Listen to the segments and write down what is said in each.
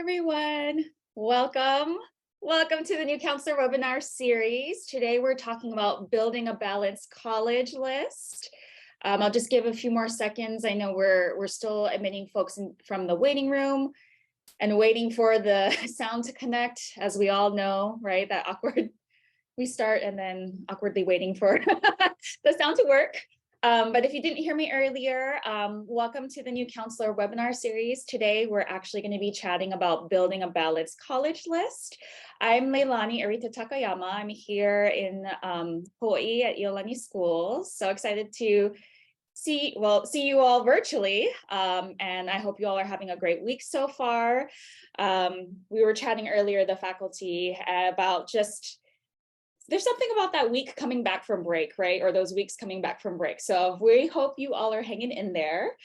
everyone. Welcome. Welcome to the new counselor webinar series. Today we're talking about building a balanced college list. I'll just give a few more seconds. I know we're still admitting folks from the waiting room and waiting for the sound to connect, as we all know, right? That awkward, we start and then awkwardly waiting for the sound to work. But if you didn't hear me earlier, welcome to the new counselor webinar series. Today, we're actually going to be chatting about building a balanced college list. I'm Leilani Arita Takayama. I'm here in Hawaii at Iolani Schools. So excited to see you all virtually. And I hope you all are having a great week so far. We were chatting earlier, the faculty, about just there's something about that week coming back from break, right? Or those weeks coming back from break. So we hope you all are hanging in there.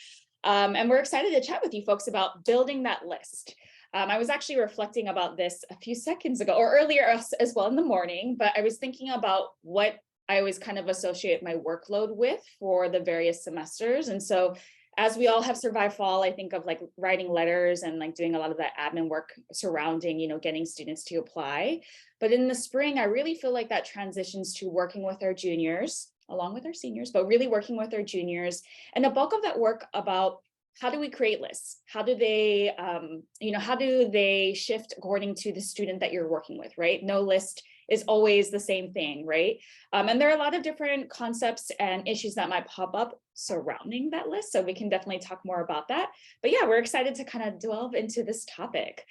And we're excited to chat with you folks about building that list. I was actually reflecting about this a few seconds ago or earlier as well in the morning, but I was thinking about what I always kind of associate my workload with for the various semesters. And so as we all have survived fall, I think of like writing letters and like doing a lot of that admin work surrounding, getting students to apply. But in the spring, I really feel like that transitions to working with our juniors, along with our seniors, but really working with our juniors. And the bulk of that work about how do we create lists? How do they, how do they shift according to the student that you're working with, right? No list is always the same thing, right? And there are a lot of different concepts and issues that might pop up surrounding that list. So we can definitely talk more about that. But yeah, we're excited to kind of delve into this topic.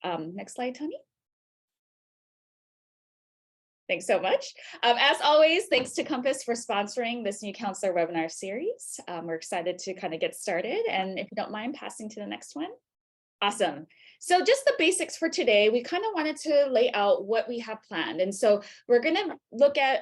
Next slide, Tony. Thanks so much. As always, thanks to Compass for sponsoring this new counselor webinar series. We're excited to kind of get started. And if you don't mind passing to the next one. Awesome. So just the basics for today, we kind of wanted to lay out what we have planned. And so we're going to look at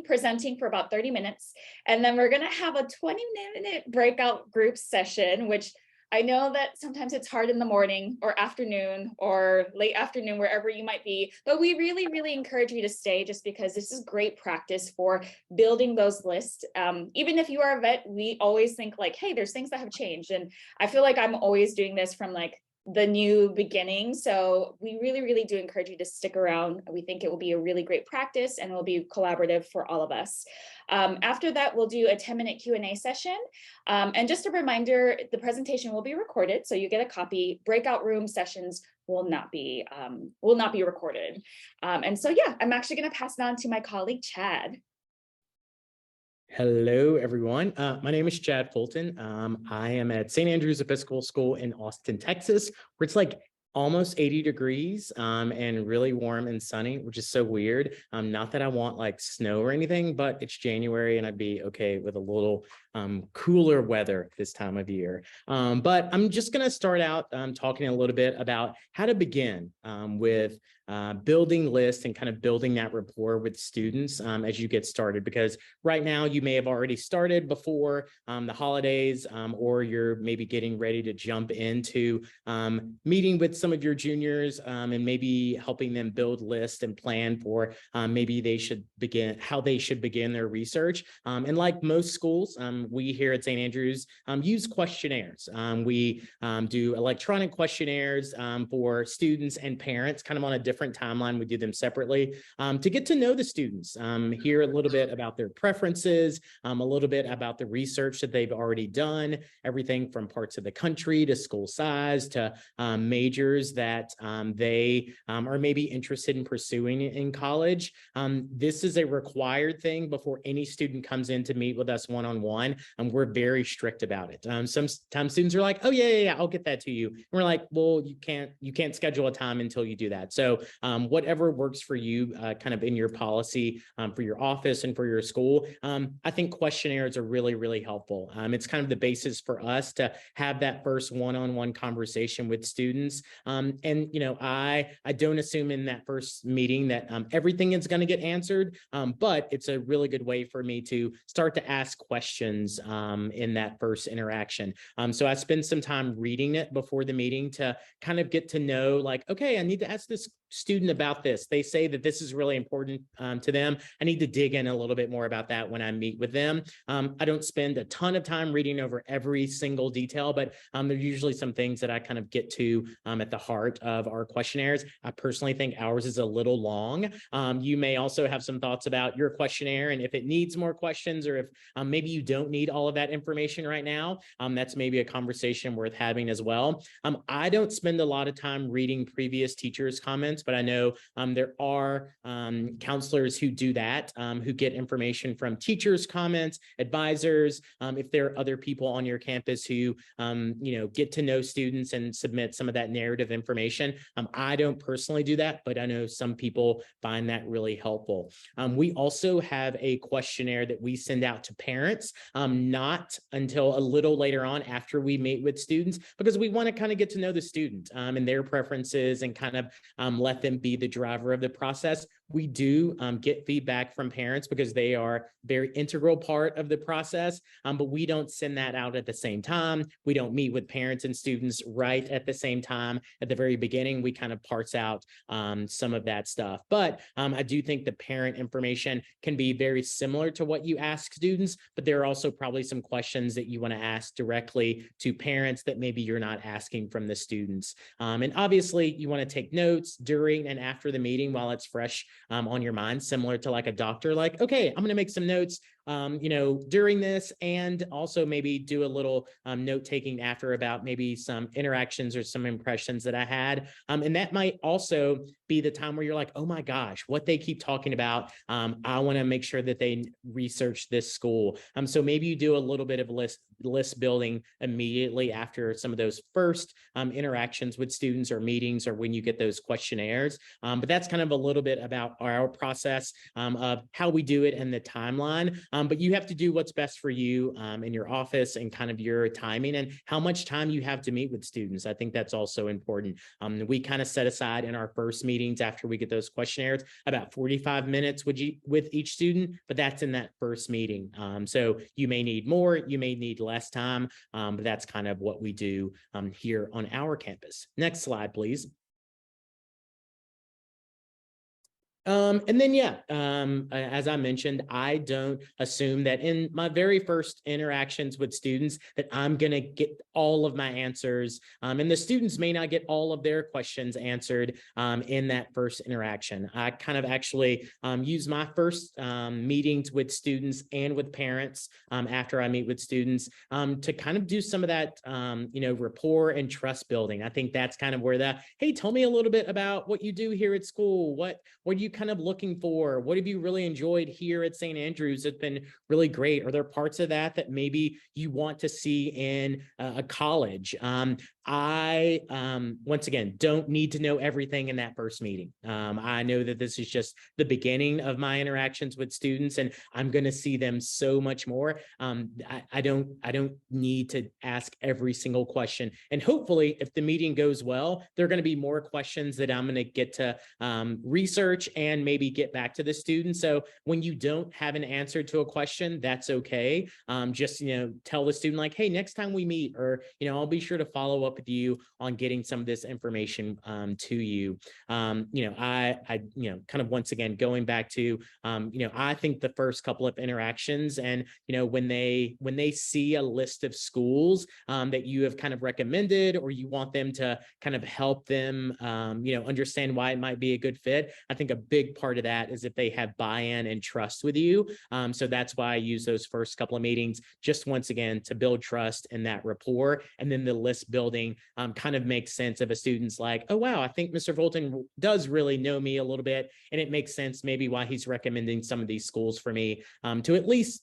presenting for about 30 minutes. And then we're going to have a 20-minute breakout group session, which I know that sometimes it's hard in the morning or afternoon or late afternoon, wherever you might be, but we really, really encourage you to stay just because this is great practice for building those lists. Even if you are a vet, we always think like, hey, there's things that have changed. And I feel like I'm always doing this from like the new beginning. So we really, really do encourage you to stick around. We think it will be a really great practice and it will be collaborative for all of us. After that, we'll do a 10-minute Q&A session. And just a reminder, the presentation will be recorded. So you get a copy. Breakout room sessions will not be recorded. And so, yeah, I'm actually going to pass it on to my colleague, Chad. Hello, everyone. My name is Chad Fulton. I am at St. Andrew's Episcopal School in Austin, Texas, where it's like almost 80 degrees and really warm and sunny, which is so weird. Not that I want like snow or anything, but it's January and I'd be okay with a little cooler weather this time of year. But I'm just going to start out talking a little bit about how to begin with building lists and kind of building that rapport with students as you get started, because right now you may have already started before the holidays or you're maybe getting ready to jump into meeting with some of your juniors and maybe helping them build lists and plan for maybe how they should begin their research. And like most schools, we here at St. Andrews use questionnaires. We do electronic questionnaires for students and parents, kind of on a different timeline. We do them separately to get to know the students, hear a little bit about their preferences, a little bit about the research that they've already done, everything from parts of the country to school size to majors that they are maybe interested in pursuing in college. This is a required thing before any student comes in to meet with us one-on-one, and we're very strict about it. Sometimes students are like, oh yeah, I'll get that to you. And we're like, well, you can't schedule a time until you do that. So whatever works for you kind of in your policy for your office and for your school. I think questionnaires are really, really helpful. It's kind of the basis for us to have that first one-on-one conversation with students. And, I don't assume in that first meeting that everything is going to get answered, but it's a really good way for me to start to ask questions in that first interaction. So I spend some time reading it before the meeting to kind of get to know like, okay, I need to ask this student about this. They say that this is really important to them. I need to dig in a little bit more about that when I meet with them. I don't spend a ton of time reading over every single detail, but there's usually some things that I kind of get to at the heart of our questionnaires. I personally think ours is a little long. You may also have some thoughts about your questionnaire and if it needs more questions, or if maybe you don't need all of that information right now. That's maybe a conversation worth having as well. I don't spend a lot of time reading previous teachers' comments, but I know there are counselors who do that, who get information from teachers' comments, advisors. If there are other people on your campus who, get to know students and submit some of that narrative information. I don't personally do that, but I know some people find that really helpful. We also have a questionnaire that we send out to parents, not until a little later on after we meet with students, because we want to kind of get to know the student and their preferences and kind of let them be the driver of the process. We do get feedback from parents because they are very integral part of the process, but we don't send that out at the same time. We don't meet with parents and students right at the same time. At the very beginning, we kind of parse out some of that stuff. But I do think the parent information can be very similar to what you ask students, but there are also probably some questions that you want to ask directly to parents that maybe you're not asking from the students. And obviously, you want to take notes during and after the meeting while it's fresh on your mind, similar to like a doctor, like, okay, I'm going to make some notes during this, and also maybe do a little note taking after about maybe some interactions or some impressions that I had. And that might also be the time where you're like, oh my gosh, what they keep talking about. I want to make sure that they research this school. So maybe you do a little bit of list building immediately after some of those first interactions with students or meetings, or when you get those questionnaires. But that's kind of a little bit about our process of how we do it and the timeline. But you have to do what's best for you in your office and kind of your timing and how much time you have to meet with students. I think that's also important. We kind of set aside in our first meetings after we get those questionnaires about 45 minutes with each student, but that's in that first meeting. So you may need more, you may need less time, but that's kind of what we do here on our campus. Next slide, please. And then, as I mentioned, I don't assume that in my very first interactions with students that I'm going to get all of my answers. And the students may not get all of their questions answered in that first interaction. I kind of actually use my first meetings with students and with parents after I meet with students to kind of do some of that, rapport and trust building. I think that's kind of where hey, tell me a little bit about what you do here at school. What are you kind of looking for? What have you really enjoyed here at St. Andrews? It's been really great. Are there parts of that maybe you want to see in a college? I, once again, don't need to know everything in that first meeting. I know that this is just the beginning of my interactions with students, and I'm going to see them so much more. I don't need to ask every single question. And hopefully, if the meeting goes well, there are going to be more questions that I'm going to get to research and maybe get back to the student. So when you don't have an answer to a question, that's okay. Just, tell the student like, hey, next time we meet, or, I'll be sure to follow up with you on getting some of this information to you. I kind of once again, going back to, I think the first couple of interactions and, when they see a list of schools that you have kind of recommended, or you want them to kind of help them, understand why it might be a good fit. I think a big part of that is if they have buy-in and trust with you. So that's why I use those first couple of meetings, just once again, to build trust and that rapport. And then the list building kind of makes sense if a student's like, oh, wow, I think Mr. Fulton does really know me a little bit. And it makes sense maybe why he's recommending some of these schools for me to at least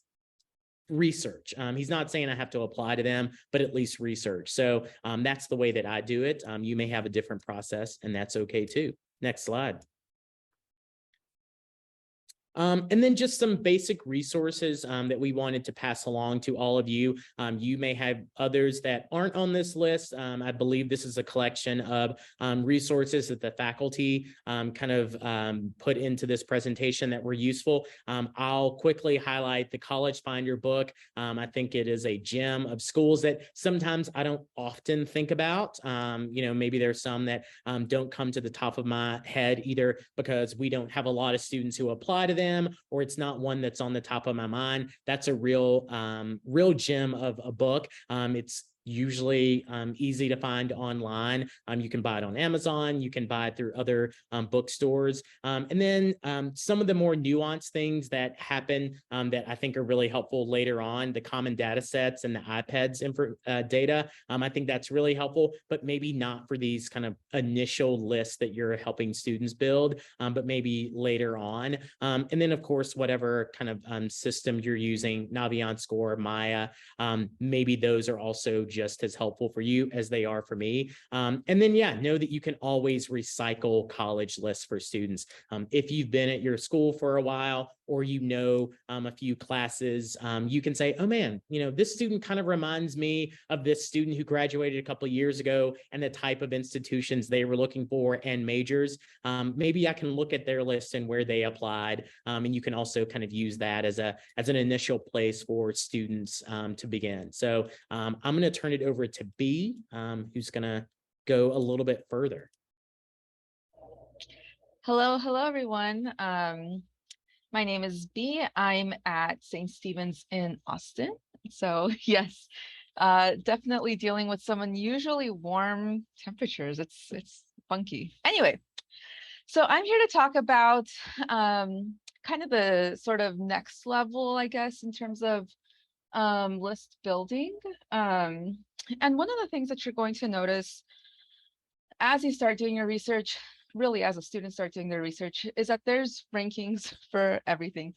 research. He's not saying I have to apply to them, but at least research. So that's the way that I do it. You may have a different process, and that's okay too. Next slide. And then just some basic resources that we wanted to pass along to all of you. You may have others that aren't on this list. I believe this is a collection of resources that the faculty put into this presentation that were useful. I'll quickly highlight the College Finder book. I think it is a gem of schools that sometimes I don't often think about. Maybe there's some that don't come to the top of my head either because we don't have a lot of students who apply to them, or it's not one that's on the top of my mind. That's a real gem of a book. It's usually easy to find online. You can buy it on Amazon. You can buy it through other bookstores. And then some of the more nuanced things that happen that I think are really helpful later on, the common data sets and the IPEDS data. I think that's really helpful, but maybe not for these kind of initial lists that you're helping students build, but maybe later on. And then, of course, whatever kind of system you're using, Naviance Score, Maya, maybe those are also just as helpful for you as they are for me. And then, know that you can always recycle college lists for students. If you've been at your school for a while, or a few classes, you can say, oh man, this student kind of reminds me of this student who graduated a couple of years ago and the type of institutions they were looking for and majors. Maybe I can look at their list and where they applied. And you can also kind of use that as an initial place for students to begin. So I'm going to turn it over to B, who's going to go a little bit further. Hello, everyone. My name is B. I'm at St. Stephen's in Austin. So yes, definitely dealing with some unusually warm temperatures. It's funky. Anyway, so I'm here to talk about kind of the sort of next level, I guess, in terms of list building. And one of the things that you're going to notice as you start doing your research, really as a student start doing their research, is that there's rankings for everything.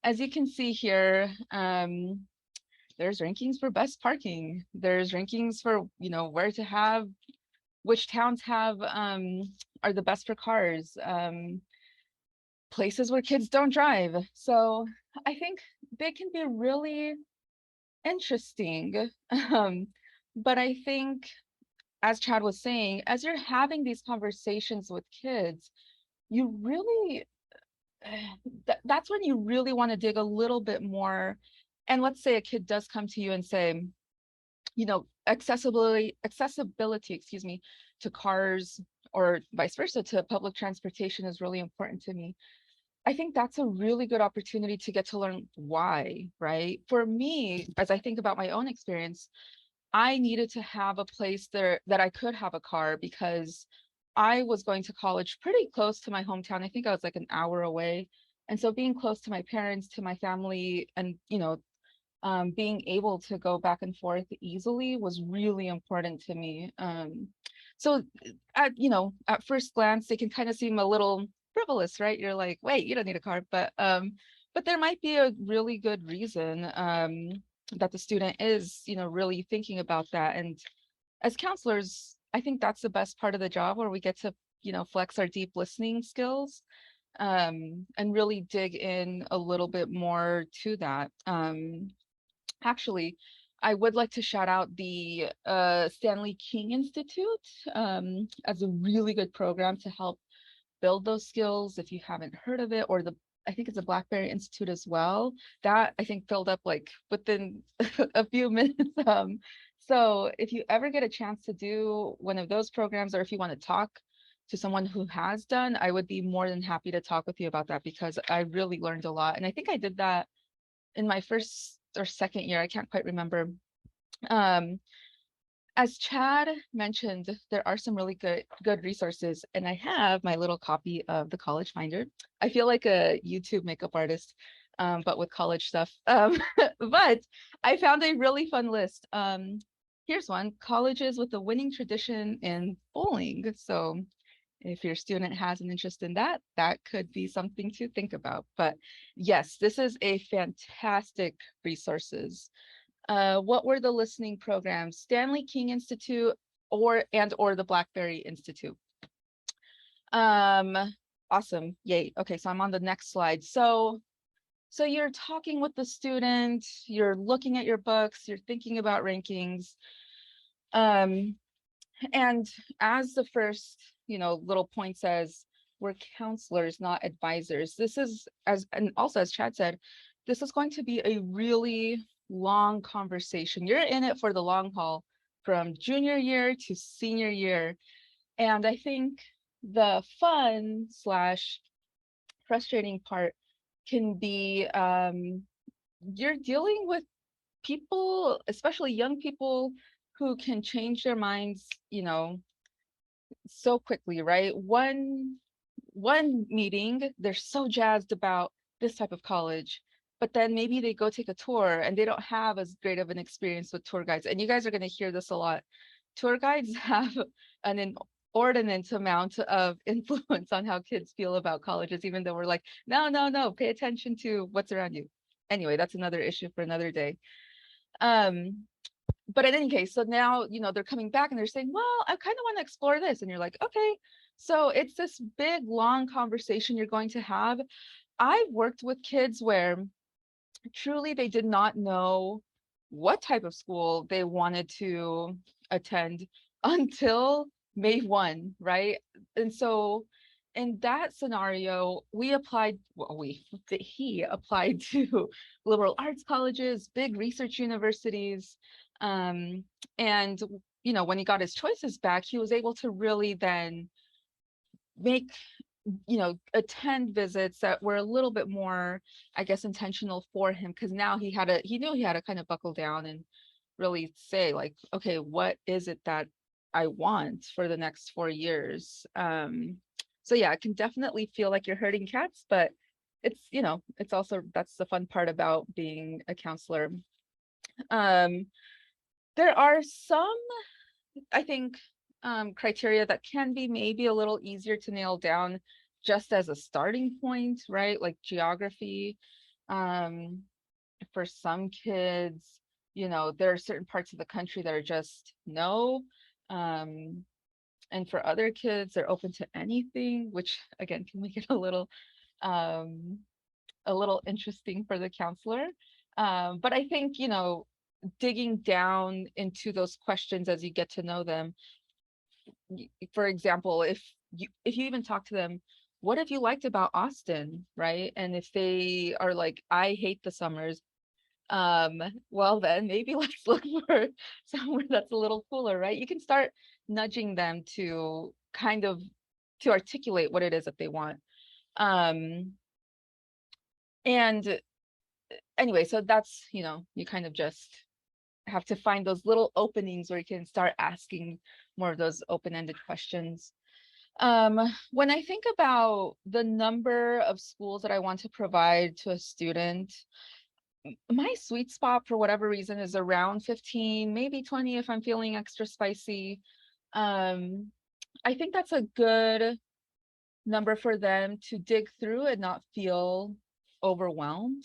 As you can see here, there's rankings for best parking. There's rankings for, where to have, which towns have, are the best for cars, places where kids don't drive. So I think they can be really interesting. But I think, as Chad was saying, as you're having these conversations with kids, you really, that's when you really want to dig a little bit more. And let's say a kid does come to you and say, accessibility, to cars or vice versa, to public transportation is really important to me. I think that's a really good opportunity to get to learn why, right? For me, as I think about my own experience, I needed to have a place there that I could have a car because I was going to college pretty close to my hometown. I think I was like an hour away. And so being close to my parents, to my family, and, being able to go back and forth easily was really important to me. So at first glance, they can kind of seem a little frivolous, right? You're like, wait, you don't need a car, but there might be a really good reason that the student is, really thinking about that. And as counselors, I think that's the best part of the job, where we get to, flex our deep listening skills and really dig in a little bit more to that. Actually, I would like to shout out the Stanley King Institute as a really good program to help build those skills. If you haven't heard of it, or I think it's a Blackberry Institute as well, that I think filled up like within a few minutes. So if you ever get a chance to do one of those programs, or if you want to talk to someone who has done, I would be more than happy to talk with you about that, because I really learned a lot. And I think I did that in my first or second year. I can't quite remember. As Chad mentioned, there are some really good resources, and I have my little copy of the College Finder. I feel like a YouTube makeup artist, but with college stuff. But I found a really fun list. Here's one: colleges with a winning tradition in bowling. So if your student has an interest in that, that could be something to think about. But yes, this is a fantastic resources. What were the listening programs? Stanley King Institute or the Blackberry Institute. Awesome. Yay. Okay, so I'm on the next slide. So you're talking with the student, you're looking at your books, you're thinking about rankings. Um, and as the first, little point says, we're counselors, not advisors. This is, and also as Chad said, this is going to be a really long conversation. You're in it for the long haul from junior year to senior year. And I think the fun slash frustrating part can be you're dealing with people, especially young people, who can change their minds, so quickly, right? One meeting, they're so jazzed about this type of college, but then maybe they go take a tour and they don't have as great of an experience with tour guides. And you guys are going to hear this a lot. Tour guides have an inordinate amount of influence on how kids feel about colleges, even though we're like, no, no, no, pay attention to what's around you. Anyway, that's another issue for another day. But in any case, so now, they're coming back and they're saying, well, I kind of want to explore this. And you're like, okay. So it's this big, long conversation you're going to have. I've worked with kids where truly they did not know what type of school they wanted to attend until May 1, right? And so in that scenario, he applied to liberal arts colleges, big research universities. And when he got his choices back, he was able to really then make attend visits that were a little bit more, I guess, intentional for him, because now he knew he had to kind of buckle down and really say, like, okay, what is it that I want for the next 4 years? So yeah, it can definitely feel like you're herding cats, but it's also, that's the fun part about being a counselor. There are some, I think, criteria that can be maybe a little easier to nail down just as a starting point, right? Like geography. Um, for some kids, there are certain parts of the country that are just no. And for other kids, they're open to anything, which again can make it um, a little interesting for the counselor. But I think, digging down into those questions as you get to know them, for example, if you even talk to them, what have you liked about Austin, right? And if they are like, I hate the summers, um, well then maybe let's look for somewhere that's a little cooler, right? You can start nudging them to kind of to articulate what it is that they want. Um, and anyway, so that's, you kind of just have to find those little openings where you can start asking more of those open-ended questions. When I think about the number of schools that I want to provide to a student, my sweet spot for whatever reason is around 15, maybe 20 if I'm feeling extra spicy. Um, I think that's a good number for them to dig through and not feel overwhelmed.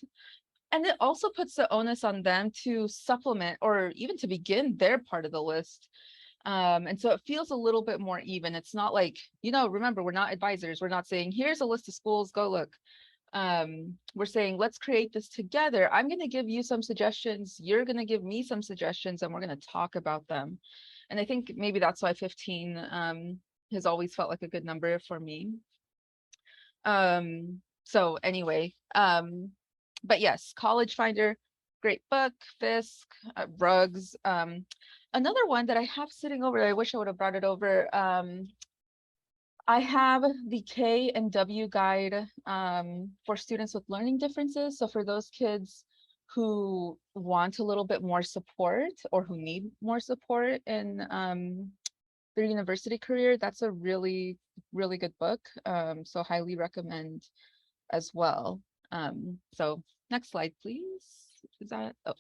And it also puts the onus on them to supplement or even to begin their part of the list. And so it feels a little bit more even. It's not like, remember, we're not advisors. We're not saying, here's a list of schools, go look. We're saying, let's create this together. I'm going to give you some suggestions. You're going to give me some suggestions, and we're going to talk about them. And I think maybe that's why 15 has always felt like a good number for me. So anyway, but yes, College Finder, great book. Fisk, Ruggs. Another one that I have sitting over, I wish I would have brought it over. I have the K and W guide for students with learning differences. So for those kids who want a little bit more support or who need more support in their university career, that's a really, really good book. So highly recommend as well. So next slide, please. Is that, oh.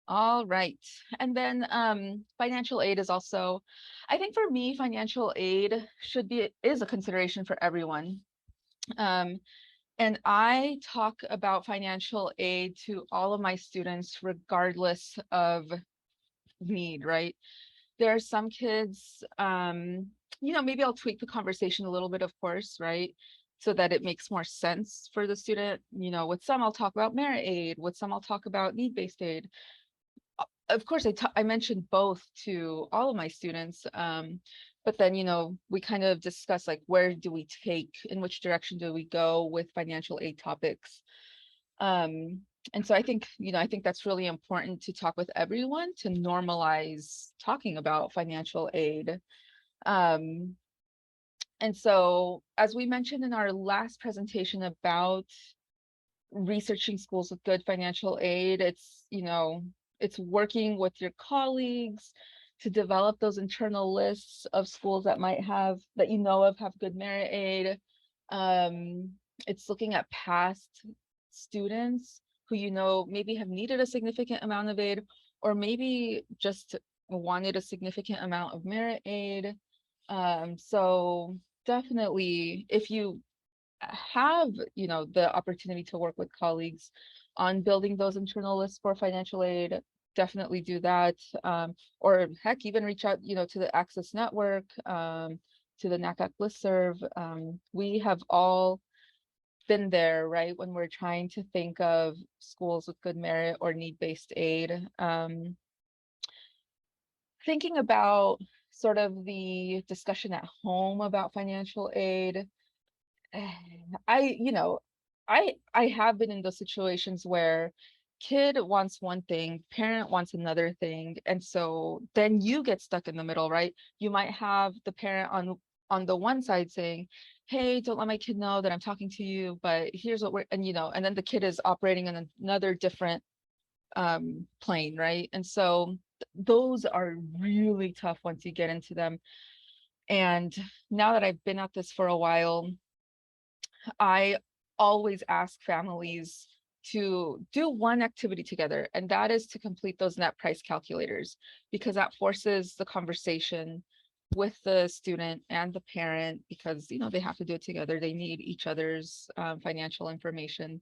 All right. And then financial aid is also, I think for me, financial aid is a consideration for everyone. And I talk about financial aid to all of my students regardless of need, right? There are some kids, maybe I'll tweak the conversation a little bit, of course, right? So that it makes more sense for the student. With some I'll talk about merit aid, with some I'll talk about need-based aid. Of course, I mentioned both to all of my students, but then, we kind of discuss like, where do we take, in which direction do we go with financial aid topics? And so I think that's really important to talk with everyone, to normalize talking about financial aid. Um, and so, as we mentioned in our last presentation about researching schools with good financial aid, it's working with your colleagues to develop those internal lists of schools that have good merit aid. Um, it's looking at past students who maybe have needed a significant amount of aid, or maybe just wanted a significant amount of merit aid. So definitely, if you have the opportunity to work with colleagues on building those internal lists for financial aid, definitely do that. Or heck, even reach out to the Access Network, to the NACAC listserv. We have all been there, right, when we're trying to think of schools with good merit or need-based aid. Thinking about sort of the discussion at home about financial aid, I, you know, I have been in those situations where kid wants one thing, parent wants another thing, and so then you get stuck in the middle, right? You might have the parent on the one side saying, "Hey, don't let my kid know that I'm talking to you, but here's what we're," and then the kid is operating in another different plane, right? And so those are really tough once you get into them. And now that I've been at this for a while, I always ask families to do one activity together, and that is to complete those net price calculators, because that forces the conversation with the student and the parent, because they have to do it together. They need each other's financial information,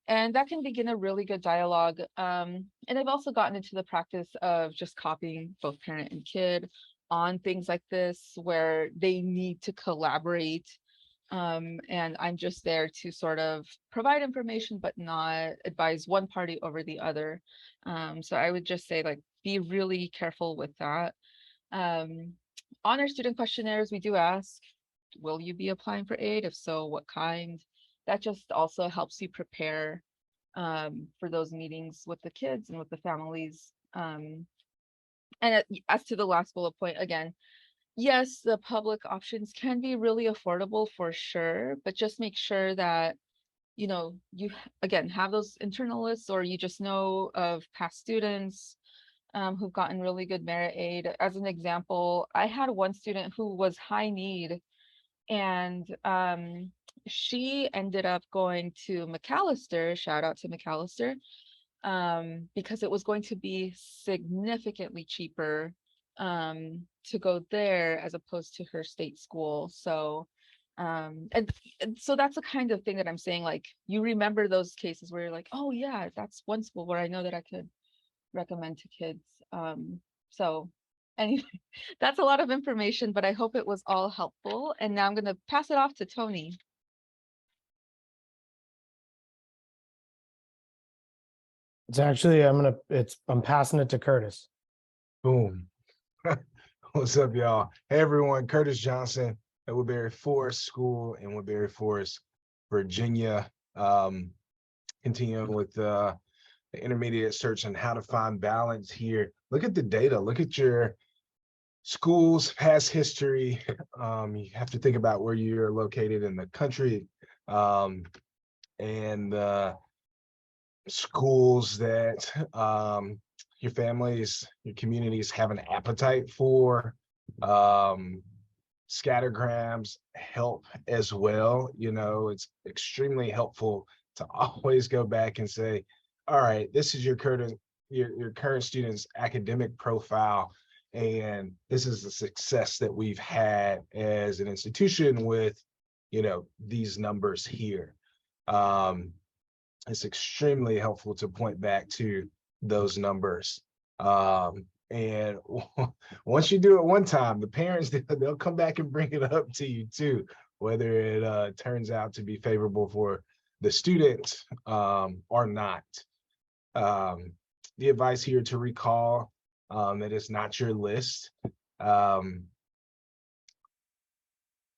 and that can begin a really good dialogue. And I've also gotten into the practice of just copying both parent and kid on things like this, where they need to collaborate, and I'm just there to sort of provide information, but not advise one party over the other. So I would just say, like, be really careful with that. Um, on our student questionnaires, we do ask, will you be applying for aid? If so, what kind? That just also helps you prepare for those meetings with the kids and with the families. And as to the last bullet point, again, yes, the public options can be really affordable for sure, but just make sure that you again have those internal lists, or you just know of past students who've gotten really good merit aid. As an example, I had one student who was high need, and she ended up going to McAllister. Shout out to McAllister, because it was going to be significantly cheaper to go there as opposed to her state school. So and so that's the kind of thing that I'm saying, like, you remember those cases where you're like, oh yeah, that's one school where I know that I could recommend to kids. So anyway, that's a lot of information, but I hope it was all helpful. And now I'm going to pass it off to Tony. It's actually, I'm passing it to Curtis. Boom. What's up, y'all? Hey, everyone. Curtis Johnson at Woodbury Forest School in Woodbury Forest, Virginia. Continuing with the intermediate search on how to find balance here. Look at the data. Look at your school's past history. You have to think about where you're located in the country, and schools that your families, your communities have an appetite for. Scattergrams help as well. It's extremely helpful to always go back and say, all right, this is your current student's academic profile, and this is the success that we've had as an institution with these numbers here. It's extremely helpful to point back to those numbers. And once you do it one time, the parents, they'll come back and bring it up to you too, whether it turns out to be favorable for the student or not. The advice here to recall that it's not your list.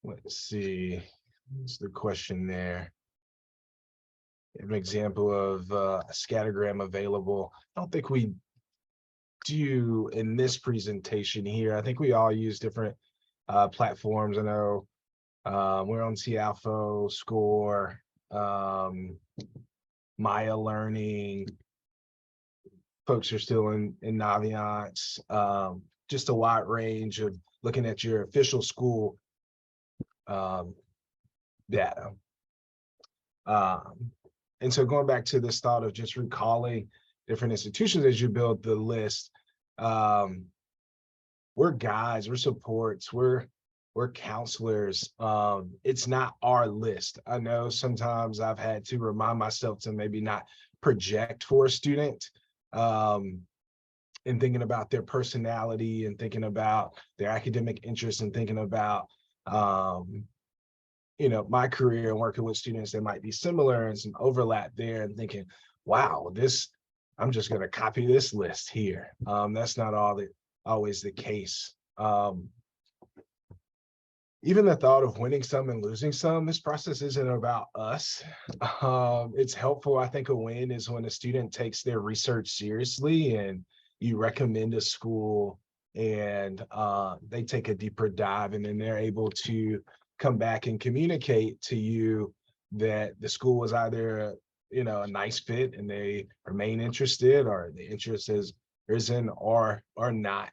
Let's see, what's the question there? An example of a scattergram available. I don't think we do in this presentation here. I think we all use different platforms. I know we're on T-Alpha, Score, Maya Learning. Folks are still in Naviance. Just a wide range of looking at your official school data. And so going back to this thought of just recalling different institutions as you build the list, we're guides, we're supports, we're counselors. It's not our list. I know sometimes I've had to remind myself to maybe not project for a student in thinking about their personality and thinking about their academic interests and thinking about my career and working with students that might be similar and some overlap there, and thinking, wow, I'm just going to copy this list here. That's not always the case. Even the thought of winning some and losing some, this process isn't about us. It's helpful. I think a win is when a student takes their research seriously and you recommend a school and they take a deeper dive, and then they're able to come back and communicate to you that the school was either a nice fit and they remain interested, or the interest is risen or not.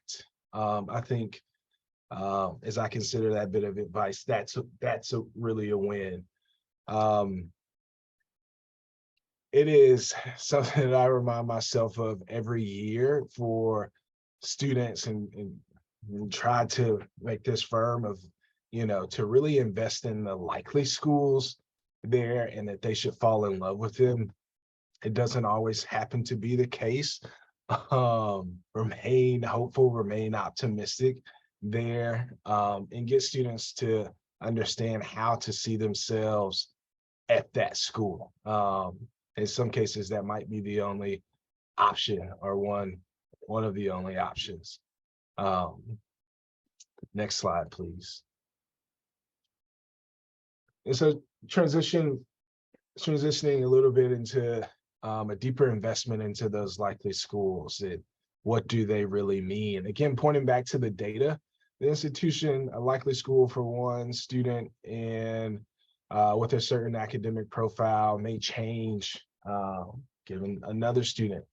I think as I consider that bit of advice, that's really a win. It is something that I remind myself of every year for students, and try to make this firm of to really invest in the likely schools there, and that they should fall in love with them. It doesn't always happen to be the case. Remain hopeful, remain optimistic there, and get students to understand how to see themselves at that school. In some cases, that might be the only option, or one of the only options. Next slide, please. And so transitioning a little bit into a deeper investment into those likely schools. What do they really mean? Again, pointing back to the data, the institution, a likely school for one student and with a certain academic profile may change given another student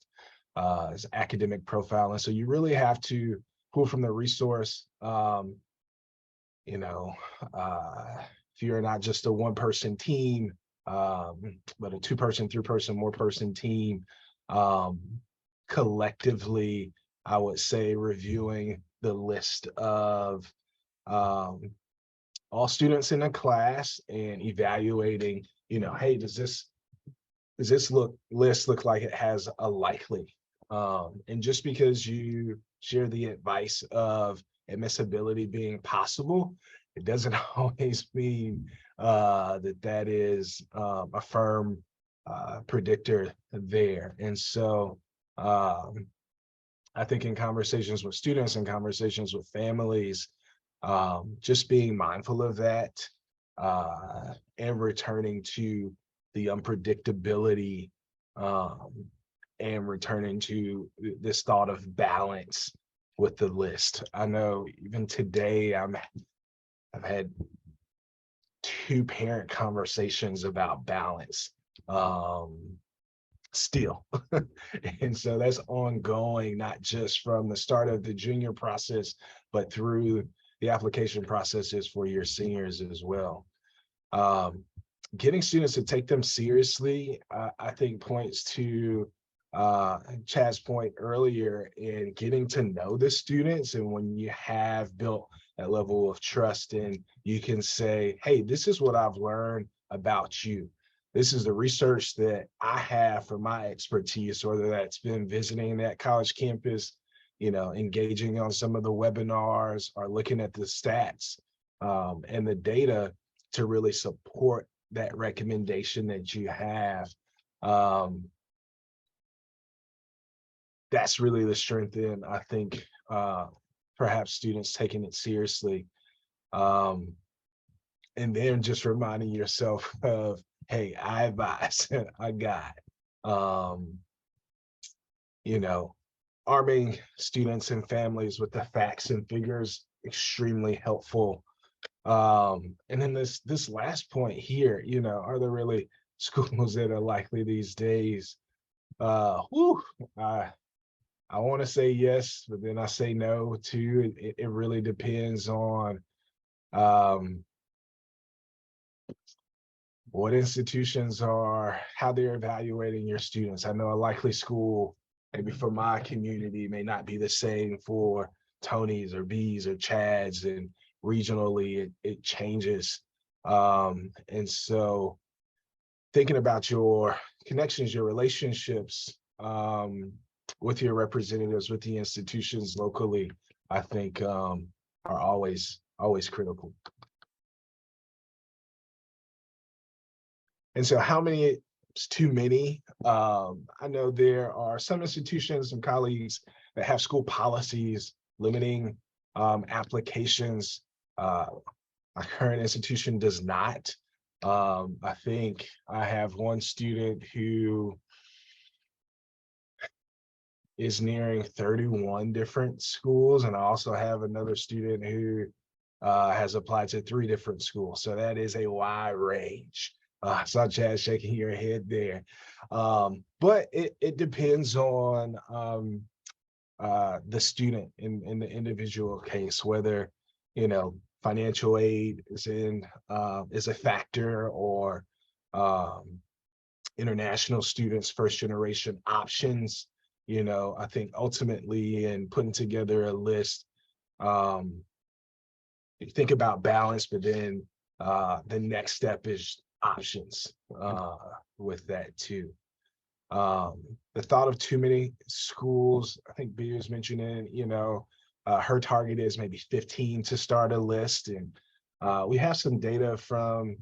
academic profile. And so you really have to pull from the resource, if you're not just a one-person team, but a two-person, three-person, more-person team, collectively, I would say reviewing the list of all students in a class and evaluating, hey, does this list look like it has a likely? And just because you share the advice of admissibility being possible, it doesn't always mean that is a firm predictor there. And so I think in conversations with students and conversations with families, just being mindful of that and returning to the unpredictability and returning to this thought of balance with the list. I know even today I've had 2 parent conversations about balance still. And so that's ongoing, not just from the start of the junior process, but through the application processes for your seniors as well. Getting students to take them seriously, I think points to Chad's point earlier in getting to know the students. And when you have built that level of trust, and you can say, hey, this is what I've learned about you. This is the research that I have for my expertise, whether that's been visiting that college campus engaging on some of the webinars or looking at the stats and the data to really support that recommendation that you have. That's really the strength in, I think, perhaps students taking it seriously. And then just reminding yourself of, hey, I advise, I got, arming students and families with the facts and figures, extremely helpful. And then this last point here, are there really schools that are likely these days? I want to say yes, but then I say no too. It really depends on what institutions are, how they're evaluating your students. I know a likely school, maybe for my community, may not be the same for Tony's or B's or Chad's, and regionally it changes. And so thinking about your connections, your relationships with your representatives, with the institutions locally, I think are always critical. And so how many is too many? I know there are some institutions and colleagues that have school policies limiting applications. My current institution does not. I think I have one student who is nearing 31 different schools, and I also have another student who has applied to 3 different schools. So that is a wide range. Such as shaking your head there. But it depends on the student in the individual case, whether, financial aid is a factor, or international students, first generation options. I think ultimately in putting together a list, you think about balance, but then the next step is options with that too. The thought of too many schools, I think B was mentioning, her target is maybe 15 to start a list. And we have some data from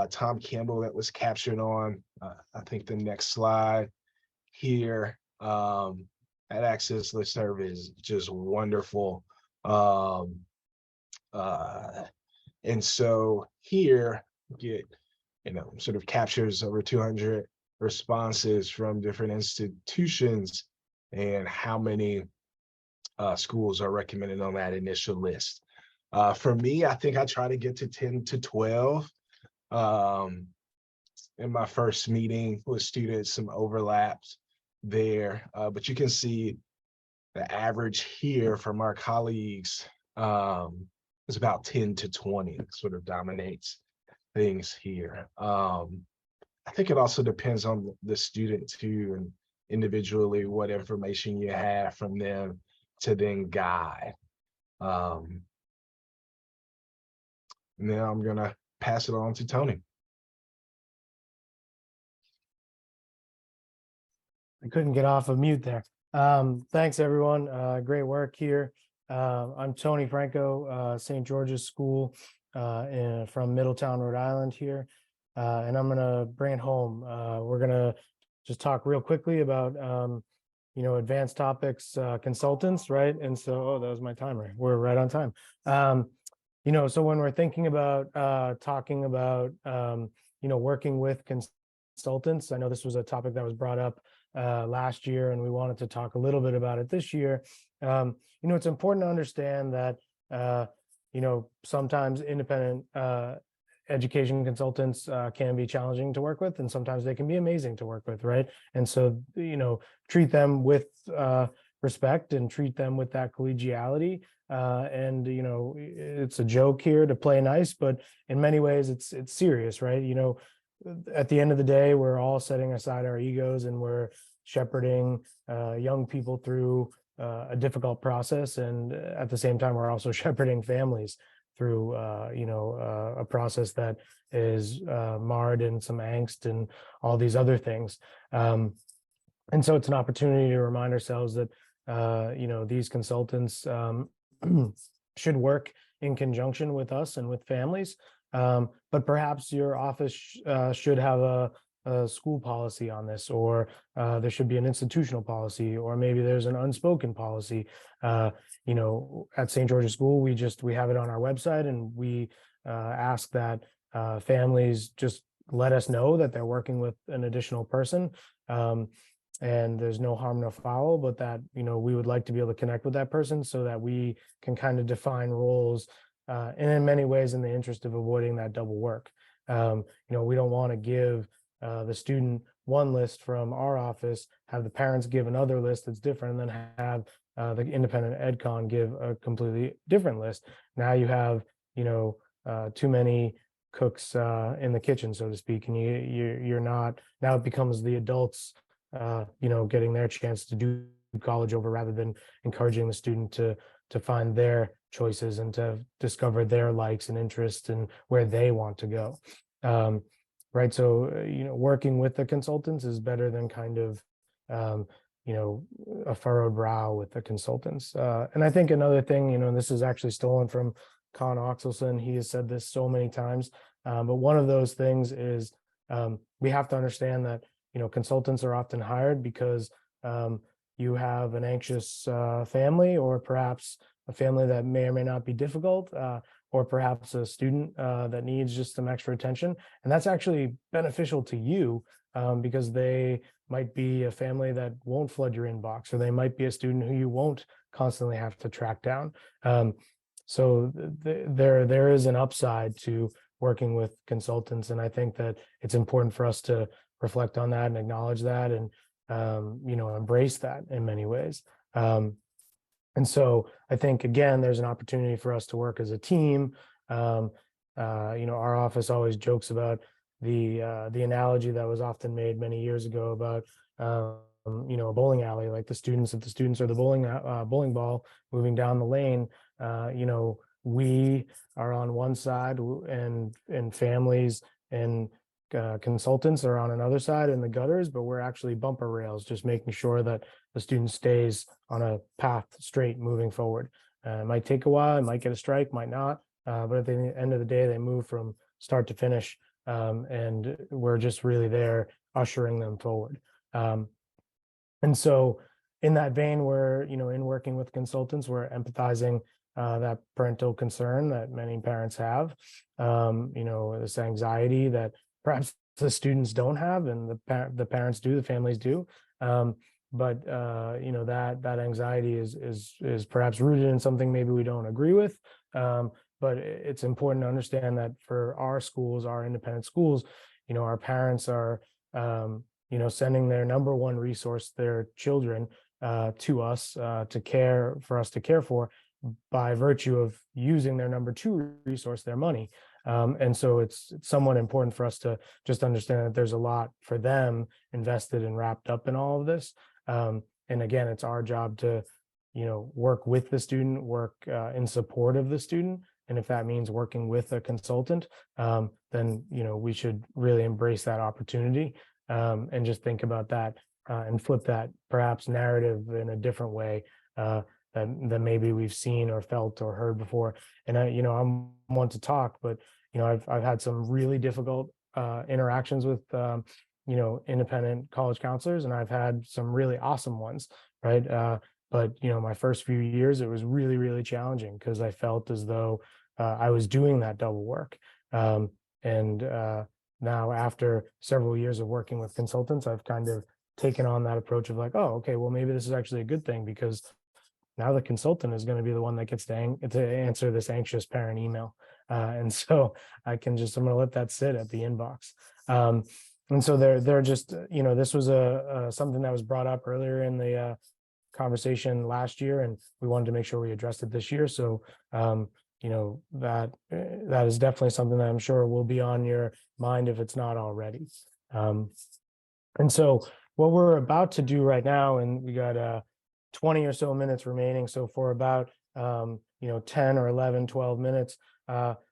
Tom Campbell that was captured on, I think the next slide here. That Access listserv is just wonderful. And so here get, sort of captures over 200 responses from different institutions and how many schools are recommended on that initial list. For me, I think I try to get to 10 to 12. In my first meeting with students, some overlaps there, but you can see the average here from our colleagues is about 10 to 20, sort of dominates things here. I think it also depends on the student too, and individually what information you have from them to then guide. Now I'm gonna pass it on to Tony. I couldn't get off of mute there. Thanks, everyone. Great work here. I'm Tony Franco, St. George's School from Middletown, Rhode Island here. And I'm going to bring it home. We're going to just talk real quickly about, advanced topics consultants, right? And so, that was my timer. We're right on time. So when we're thinking about talking about, working with consultants, I know this was a topic that was brought up last year, and we wanted to talk a little bit about it this year. It's important to understand that, sometimes independent education consultants can be challenging to work with, and sometimes they can be amazing to work with, right? And so, treat them with respect and treat them with that collegiality. And, it's a joke here to play nice, but in many ways it's serious, right? At the end of the day, we're all setting aside our egos and we're shepherding young people through a difficult process. And at the same time, we're also shepherding families through, a process that is marred in some angst and all these other things. And so it's an opportunity to remind ourselves that these consultants should work in conjunction with us and with families. But perhaps your office should have a school policy on this, or there should be an institutional policy, or maybe there's an unspoken policy. At St. George's School, we have it on our website, and we ask that families just let us know that they're working with an additional person. And there's no harm, no foul, but that, we would like to be able to connect with that person so that we can kind of define roles, and in many ways in the interest of avoiding that double work. We don't want to give the student one list from our office, have the parents give another list that's different, and then have the independent EdCon give a completely different list. Now you have, too many cooks in the kitchen, so to speak, and you're not, now it becomes the adults getting their chance to do college over, rather than encouraging the student to find their choices and to discover their likes and interests and where they want to go. Right. So, working with the consultants is better than kind of, a furrowed brow with the consultants. And I think another thing, and this is actually stolen from Con Oxelson. He has said this so many times. But one of those things is we have to understand that, consultants are often hired because you have an anxious family, or perhaps a family that may or may not be difficult, or perhaps a student that needs just some extra attention. And that's actually beneficial to you because they might be a family that won't flood your inbox, or they might be a student who you won't constantly have to track down. So there is an upside to working with consultants. And I think that it's important for us to reflect on that and acknowledge that, and embrace that in many ways. And so I think, again, there's an opportunity for us to work as a team. Our office always jokes about the analogy that was often made many years ago about a bowling alley, like if the students are the bowling ball moving down the lane, we are on one side, and families and consultants are on another side in the gutters, but we're actually bumper rails, just making sure that the student stays on a path straight moving forward. It might take a while, it might get a strike, might not, but at the end of the day, they move from start to finish, and we're just really there ushering them forward. And so in that vein, we're, in working with consultants, we're empathizing that parental concern that many parents have, this anxiety that perhaps the students don't have, and the parents do, the families do. But that anxiety is perhaps rooted in something maybe we don't agree with. But it's important to understand that for our schools, our independent schools, our parents are, sending their number one resource, their children, to us for us to care for, by virtue of using their number two resource, their money. And so it's somewhat important for us to just understand that there's a lot for them invested and wrapped up in all of this. And again, it's our job to, work with the student, work in support of the student. And if that means working with a consultant, then, we should really embrace that opportunity, and just think about that, and flip that perhaps narrative in a different way, that maybe we've seen or felt or heard before. And I'm one to talk, but I've had some really difficult interactions with independent college counselors, and I've had some really awesome ones, right? But my first few years, it was really, really challenging because I felt as though I was doing that double work. And now, after several years of working with consultants, I've kind of taken on that approach of like, oh, okay, well, maybe this is actually a good thing, because now the consultant is going to be the one that gets to answer this anxious parent email. And so I'm going to let that sit at the inbox. And so they're just, this was something that was brought up earlier in the conversation last year, and we wanted to make sure we addressed it this year. So, that is definitely something that I'm sure will be on your mind if it's not already. And so what we're about to do right now, and we got 20 or so minutes remaining. So for about, 10 or 11, 12 minutes,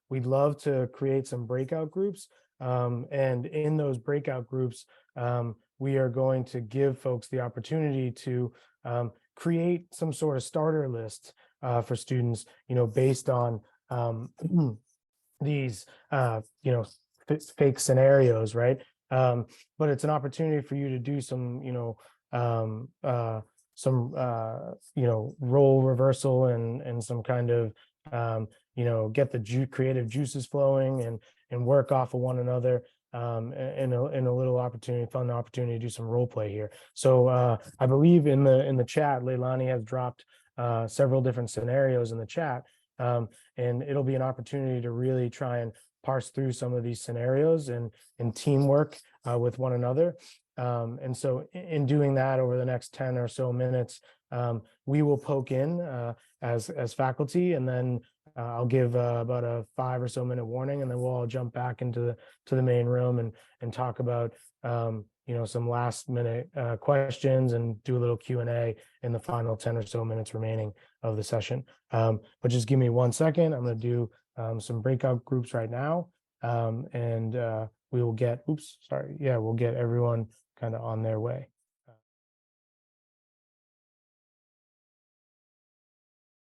we'd love to create some breakout groups. And in those breakout groups, we are going to give folks the opportunity to create some sort of starter list for students, based on these fake scenarios, right? But it's an opportunity for you to do some role reversal and some kind of get the creative juices flowing and work off of one another, in a little fun opportunity to do some role play here. So I believe in the chat, Leilani has dropped several different scenarios in the chat, and it'll be an opportunity to really try and parse through some of these scenarios and teamwork with one another. And so in doing that over the next 10 or so minutes, we will poke in as faculty, and then I'll give about a 5 or so minute warning, and then we'll all jump back into the main room and talk about some last minute questions and do a little Q&A in the final 10 or so minutes remaining of the session. But just give me 1 second. I'm going to do some breakout groups right now, and we will get, we'll get everyone kind of on their way.